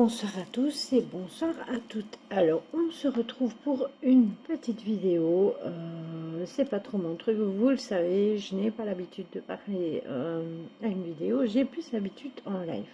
Bonsoir à tous et bonsoir à toutes. Alors, on se retrouve pour une petite vidéo. C'est pas trop mon truc, vous le savez, je n'ai pas l'habitude de parler à une vidéo, j'ai plus l'habitude en live.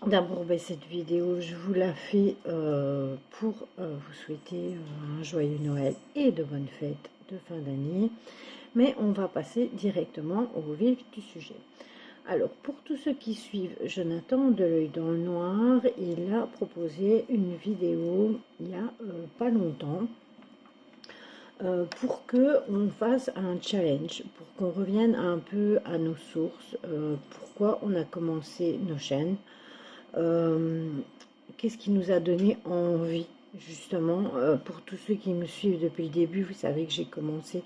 D'abord, cette vidéo, je vous la fais pour vous souhaiter un joyeux Noël et de bonnes fêtes de fin d'année. Mais on va passer directement au vif du sujet. Alors, pour tous ceux qui suivent Jonathan de l'œil dans le noir, il a proposé une vidéo il y a pas longtemps pour que on fasse un challenge, pour qu'on revienne un peu à nos sources, pourquoi on a commencé nos chaînes, qu'est-ce qui nous a donné envie, justement, pour tous ceux qui me suivent depuis le début, vous savez que j'ai commencé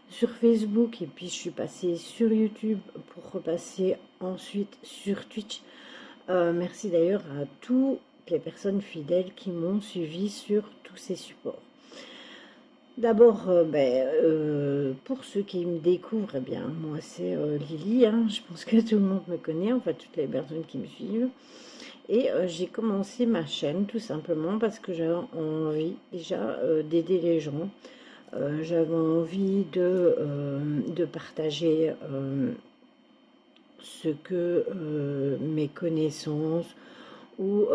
sur Facebook et puis je suis passée sur YouTube pour repasser ensuite sur Twitch. Merci d'ailleurs à toutes les personnes fidèles qui m'ont suivi sur tous ces supports. D'abord, pour ceux qui me découvrent, eh bien, moi c'est Lily, hein, je pense que tout le monde me connaît, enfin toutes les personnes qui me suivent. Et j'ai commencé ma chaîne tout simplement parce que j'avais envie déjà d'aider les gens. J'avais envie de partager ce que mes connaissances ou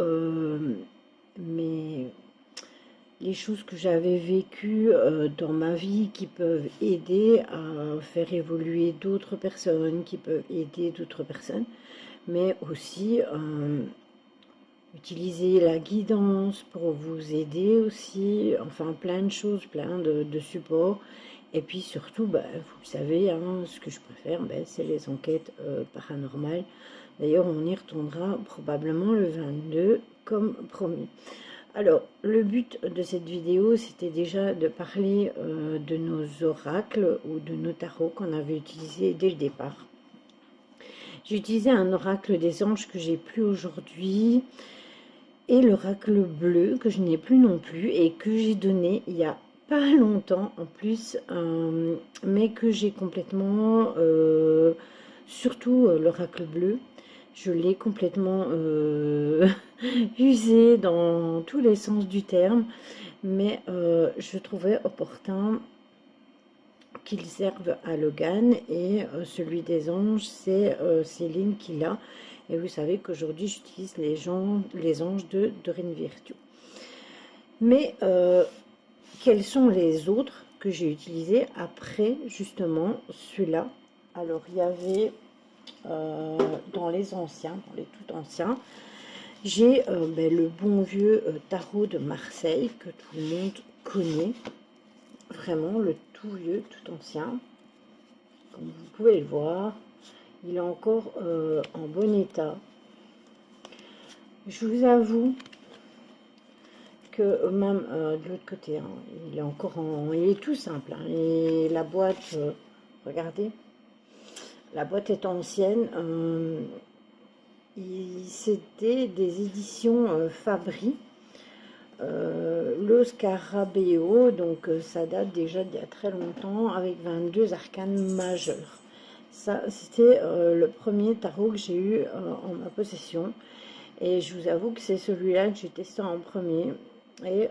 les choses que j'avais vécues dans ma vie qui peuvent aider à faire évoluer d'autres personnes, qui peuvent aider d'autres personnes, mais aussi utiliser la guidance pour vous aider aussi, enfin plein de choses, plein de supports. Et puis surtout, vous le savez, hein, ce que je préfère, c'est les enquêtes paranormales. D'ailleurs, on y retournera probablement le 22, comme promis. Alors, le but de cette vidéo, c'était déjà de parler de nos oracles ou de nos tarots qu'on avait utilisés dès le départ. J'ai utilisé un oracle des anges que j'ai plus aujourd'hui et l'oracle bleu que je n'ai plus non plus et que j'ai donné il y a pas longtemps en plus, mais que j'ai complètement, surtout l'oracle bleu, je l'ai complètement usé dans tous les sens du terme, mais je trouvais opportun qu'il serve à Logan et celui des anges, c'est Céline qui l'a. Et vous savez qu'aujourd'hui, j'utilise les anges de Dorine Virtue. Mais quels sont les autres que j'ai utilisés après, justement, celui-là? Alors, il y avait dans les anciens, dans les tout anciens, j'ai le bon vieux tarot de Marseille, que tout le monde connaît. Vraiment, le tout vieux, tout ancien. Comme vous pouvez le voir, il est encore en bon état. Je vous avoue que même de l'autre côté, hein, il est encore en... Il est tout simple. Hein, et la boîte, regardez, la boîte est ancienne. C'était des éditions Fabry. Le Scarabeo, donc ça date déjà d'il y a très longtemps, avec 22 arcanes majeures. Ça, c'était le premier tarot que j'ai eu en ma possession. Et je vous avoue que c'est celui-là que j'ai testé en premier. Et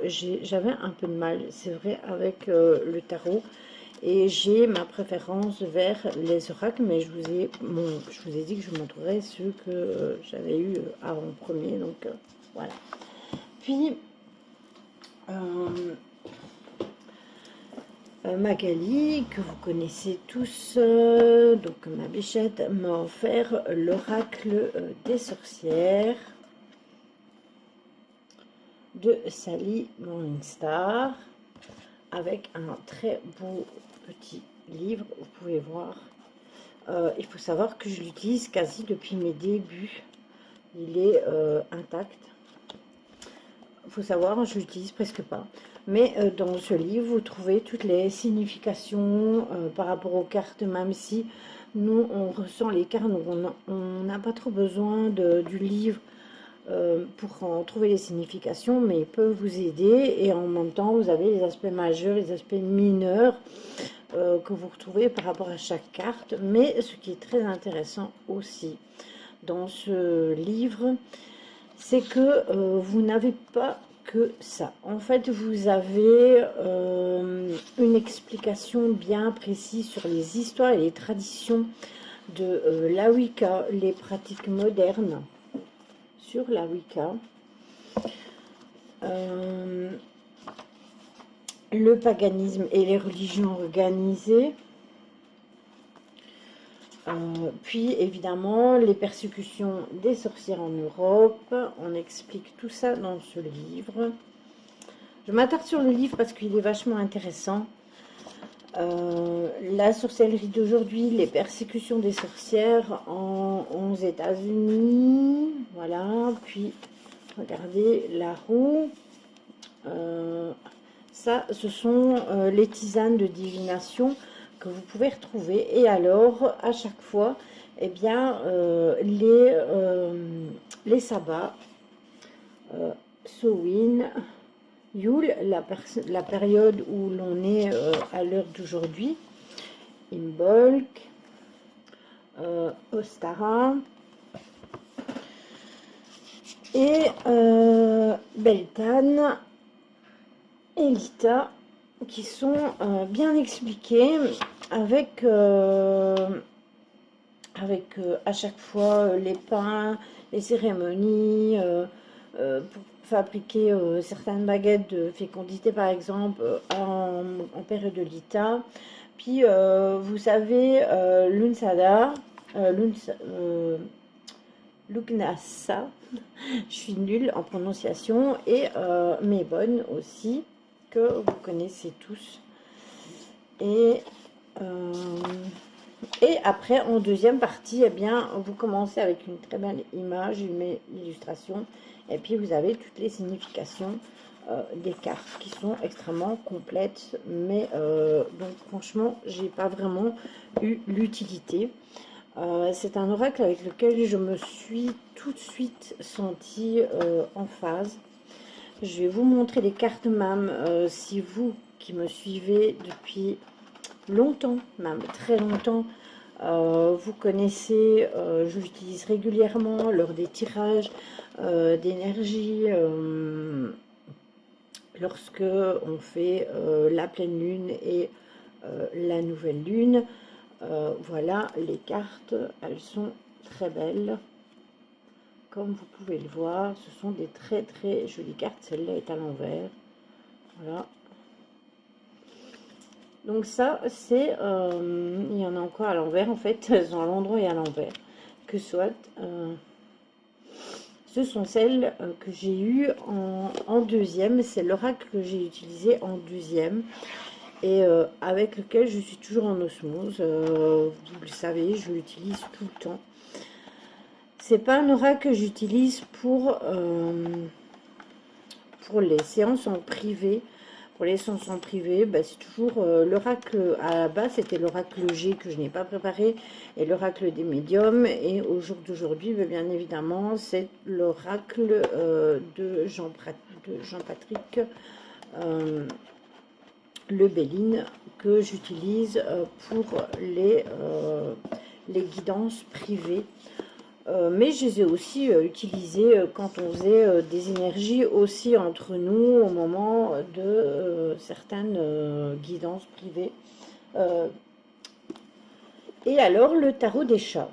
j'avais un peu de mal, c'est vrai, avec le tarot. Et j'ai ma préférence vers les oracles, mais je vous ai dit que je vous montrerai ceux que j'avais eu avant premier. Donc voilà. Puis, Magali, que vous connaissez tous, donc ma bichette, m'a offert l'oracle des sorcières de Sally Morningstar, avec un très beau petit livre, vous pouvez voir. Il faut savoir que je l'utilise quasi depuis mes débuts. Il est intact. Il faut savoir, je l'utilise presque pas. Mais dans ce livre, vous trouvez toutes les significations par rapport aux cartes, même si nous, on ressent les cartes, donc on n'a pas trop besoin du livre pour en trouver les significations, mais il peut vous aider. Et en même temps, vous avez les aspects majeurs, les aspects mineurs que vous retrouvez par rapport à chaque carte. Mais ce qui est très intéressant aussi dans ce livre, c'est que vous n'avez pas que ça. En fait, vous avez une explication bien précise sur les histoires et les traditions de la Wicca, les pratiques modernes sur la Wicca, le paganisme et les religions organisées, puis évidemment les persécutions des sorcières en Europe. On explique tout ça dans ce livre. Je m'attarde sur le livre parce qu'il est vachement intéressant. La sorcellerie d'aujourd'hui, les persécutions des sorcières aux États-Unis, voilà. Puis regardez la roue. Ça, ce sont les tisanes de divination que vous pouvez retrouver. Et alors, à chaque fois, eh bien, les sabbats, Samhain, Yule, la période où l'on est à l'heure d'aujourd'hui, Imbolc, Ostara et Beltane et Lita, qui sont bien expliqués avec à chaque fois les pains, les cérémonies, pour fabriquer certaines baguettes de fécondité par exemple en période de Lita. Puis vous savez Lunsada, Lugnasa, je suis nulle en prononciation, et Mebon aussi, que vous connaissez tous. Et après, en deuxième partie, eh bien, vous commencez avec une très belle image, une illustration, et puis vous avez toutes les significations des cartes qui sont extrêmement complètes, mais donc franchement, j'ai pas vraiment eu l'utilité. C'est un oracle avec lequel je me suis tout de suite sentie en phase. Je vais vous montrer les cartes même, si vous qui me suivez depuis longtemps, même très longtemps, vous connaissez, je l'utilise régulièrement lors des tirages d'énergie, lorsque on fait la pleine lune et la nouvelle lune. Voilà, les cartes, elles sont très belles. Comme vous pouvez le voir, ce sont des très très jolies cartes. Celle-là est à l'envers. Voilà. Donc ça, c'est... il y en a encore à l'envers, en fait. Elles sont à l'endroit et à l'envers. Que soit... ce sont celles que j'ai eues en deuxième. C'est l'oracle que j'ai utilisé en deuxième. Et avec lequel je suis toujours en osmose. Vous le savez, je l'utilise tout le temps. C'est pas un oracle que j'utilise pour les séances en privé. Pour les séances en privé, bah, c'est toujours l'oracle. À la base, c'était l'oracle G que je n'ai pas préparé, et l'oracle des médiums. Et au jour d'aujourd'hui, bah, bien évidemment, c'est l'oracle de Jean-Patrick Le Belline, que j'utilise pour les guidances privées. Mais je les ai aussi utilisées quand on faisait des énergies aussi entre nous au moment de certaines guidances privées. Et alors le tarot des chats.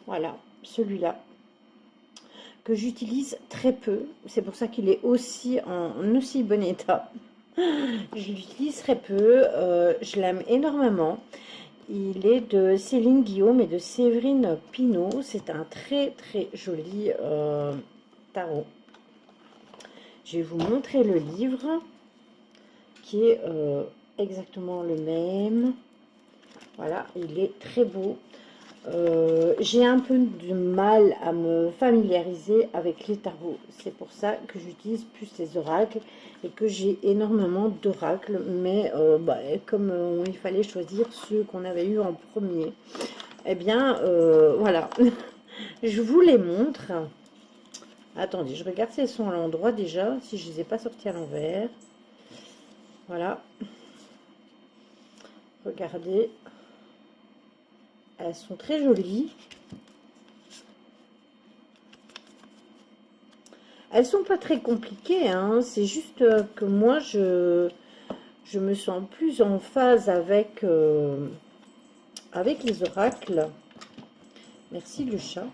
Voilà, celui-là, que j'utilise très peu. C'est pour ça qu'il est aussi en aussi bon état. Je l'utilise très peu. Je l'aime énormément. Il est de Céline Guillaume et de Séverine Pinault. C'est un très très joli tarot. Je vais vous montrer le livre qui est exactement le même. Voilà, il est très beau. J'ai un peu de mal à me familiariser avec les tarots. C'est pour ça que j'utilise plus les oracles et que j'ai énormément d'oracles. Mais bah, comme il fallait choisir ceux qu'on avait eu en premier, eh bien, voilà. Je vous les montre. Attendez, je regarde si elles sont à l'endroit déjà, si je ne les ai pas sorties à l'envers. Voilà. Regardez. Elles sont très jolies. elles sont pas très compliquées, hein, c'est juste que moi, je me sens plus en phase avec les oracles. Merci le chat.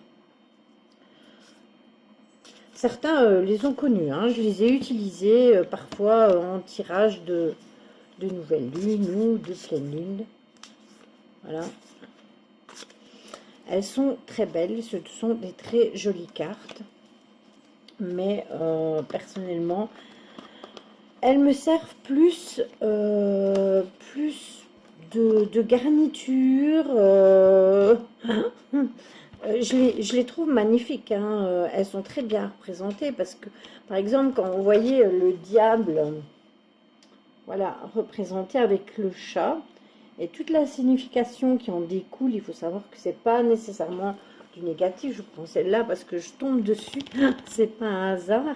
Certains les ont connus, hein, je les ai utilisés parfois en tirage de nouvelle lune ou de pleine lune. Voilà. Elles sont très belles, ce sont des très jolies cartes. Mais personnellement, elles me servent plus de garniture. Je les trouve magnifiques, hein. Elles sont très bien représentées parce que, par exemple, quand vous voyez le diable, voilà, représenté avec le chat, et toute la signification qui en découle, il faut savoir que c'est pas nécessairement du négatif. Je prends celle-là parce que je tombe dessus, c'est pas un hasard.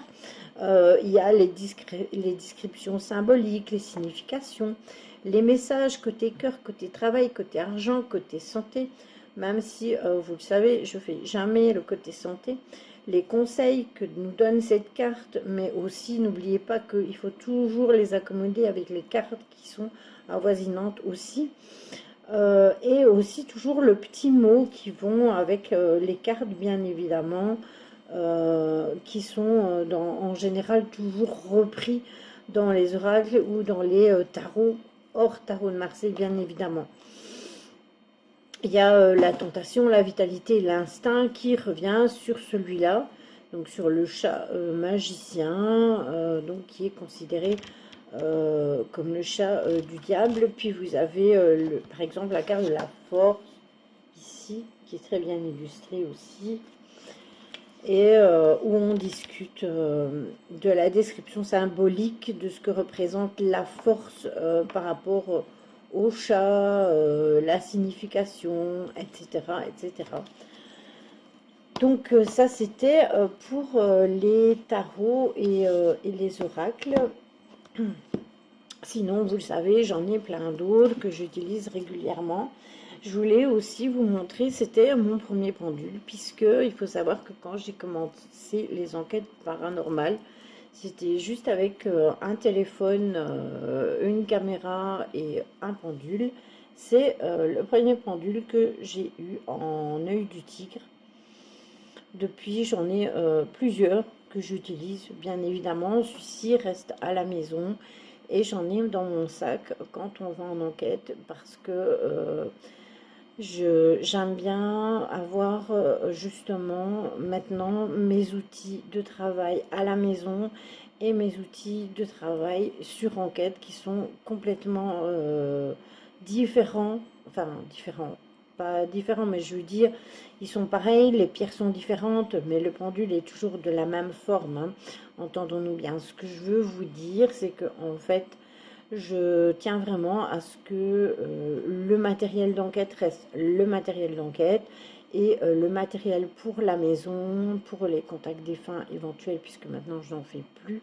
Il y a les descriptions symboliques, les significations, les messages côté cœur, côté travail, côté argent, côté santé. Même si, vous le savez, je fais jamais le côté santé. Les conseils que nous donne cette carte, mais aussi n'oubliez pas qu'il faut toujours les accommoder avec les cartes qui sont avoisinantes aussi. Et aussi toujours le petit mot qui vont avec les cartes, bien évidemment, qui sont en général toujours repris dans les oracles ou dans les tarots, hors tarot de Marseille, bien évidemment. Il y a la tentation, la vitalité, l'instinct qui revient sur celui-là, donc sur le chat magicien, donc qui est considéré comme le chat du diable. Puis vous avez par exemple la carte de la force ici, qui est très bien illustrée aussi, et où on discute de la description symbolique de ce que représente la force par rapport au chat, la signification, etc. etc. Donc ça c'était pour les tarots et les oracles. Sinon, vous le savez, j'en ai plein d'autres que j'utilise régulièrement. Je voulais aussi vous montrer, c'était mon premier pendule, puisque il faut savoir que quand j'ai commencé les enquêtes paranormales, c'était juste avec un téléphone, une caméra et un pendule. C'est le premier pendule que j'ai eu en œil du tigre. Depuis, j'en ai plusieurs que j'utilise, bien évidemment. Celui-ci reste à la maison et j'en ai dans mon sac quand on va en enquête parce que j'aime bien avoir justement maintenant mes outils de travail à la maison et mes outils de travail sur enquête qui sont complètement différents, enfin différents, pas différents, mais je veux dire, ils sont pareils, les pierres sont différentes, mais le pendule est toujours de la même forme, hein. Entendons-nous bien. Ce que je veux vous dire, c'est que en fait, je tiens vraiment à ce que le matériel d'enquête reste le matériel d'enquête et le matériel pour la maison, pour les contacts défunts éventuels, puisque maintenant je n'en fais plus,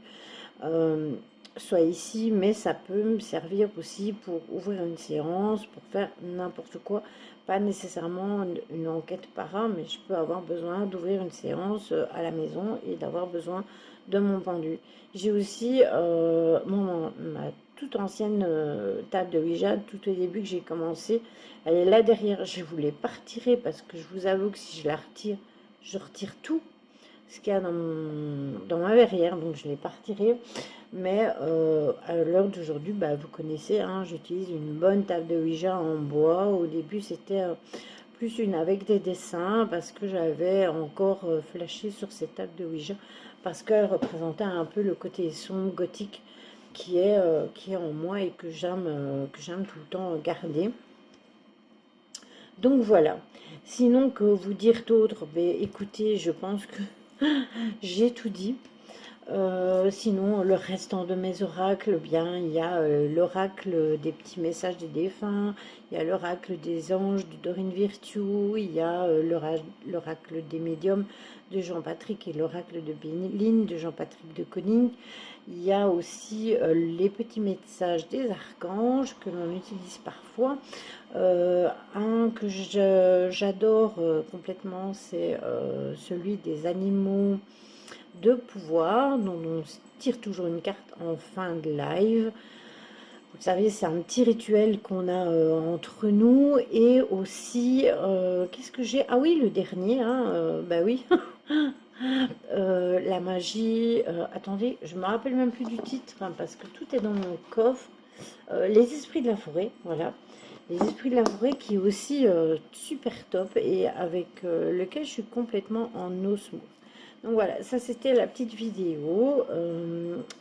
soit ici, mais ça peut me servir aussi pour ouvrir une séance, pour faire n'importe quoi, pas nécessairement une enquête para, mais je peux avoir besoin d'ouvrir une séance à la maison et d'avoir besoin de mon pendule. J'ai aussi ma toute ancienne table de Ouija, tout au début que j'ai commencé, elle est là derrière. Je voulais pas retirer parce que je vous avoue que si je la retire, je retire tout ce qu'il y a dans ma verrière, donc je ne l'ai pas retiré. Mais à l'heure d'aujourd'hui, bah, vous connaissez, hein, j'utilise une bonne table de Ouija en bois. Au début, c'était plus une avec des dessins parce que j'avais encore flashé sur cette table de Ouija parce qu'elle représentait un peu le côté sombre gothique qui est en moi et que j'aime tout le temps garder. Donc voilà. Sinon, que vous dire d'autre, ben, écoutez, je pense que j'ai tout dit. Sinon, le restant de mes oracles, bien, il y a l'oracle des petits messages des défunts, il y a l'oracle des anges de Dorine Virtue, il y a l'oracle des médiums de Jean-Patrick et l'oracle de Béline de Jean-Patrick de Koning. Il y a aussi les petits messages des archanges que l'on utilise parfois. Un que j'adore complètement, c'est celui des animaux de pouvoir, dont on tire toujours une carte en fin de live. Vous savez, c'est un petit rituel qu'on a entre nous. Et aussi, qu'est-ce que j'ai? Ah oui, le dernier, hein, bah oui. La magie, attendez, je me rappelle même plus du titre, hein, parce que tout est dans mon coffre. Les esprits de la forêt, voilà. Les esprits de la forêt qui est aussi super top et avec lequel je suis complètement en osmose. Donc voilà, ça c'était la petite vidéo.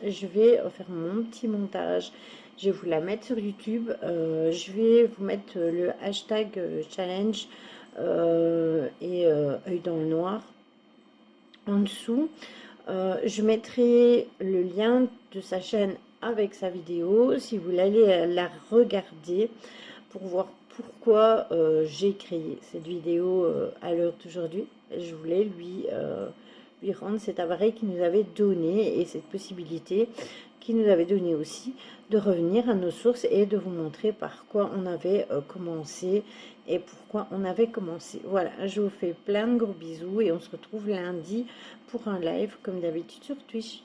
Je vais faire mon petit montage. Je vais vous la mettre sur YouTube. Je vais vous mettre le hashtag challenge et œil dans le noir en dessous. Je mettrai le lien de sa chaîne avec sa vidéo si vous voulez aller la regarder pour voir pourquoi j'ai créé cette vidéo à l'heure d'aujourd'hui. Je voulais lui rendre cet appareil qu'il nous avait donné et cette possibilité qu'il nous avait donné aussi de revenir à nos sources et de vous montrer par quoi on avait commencé et pourquoi on avait commencé. Voilà, je vous fais plein de gros bisous et on se retrouve lundi pour un live comme d'habitude sur Twitch.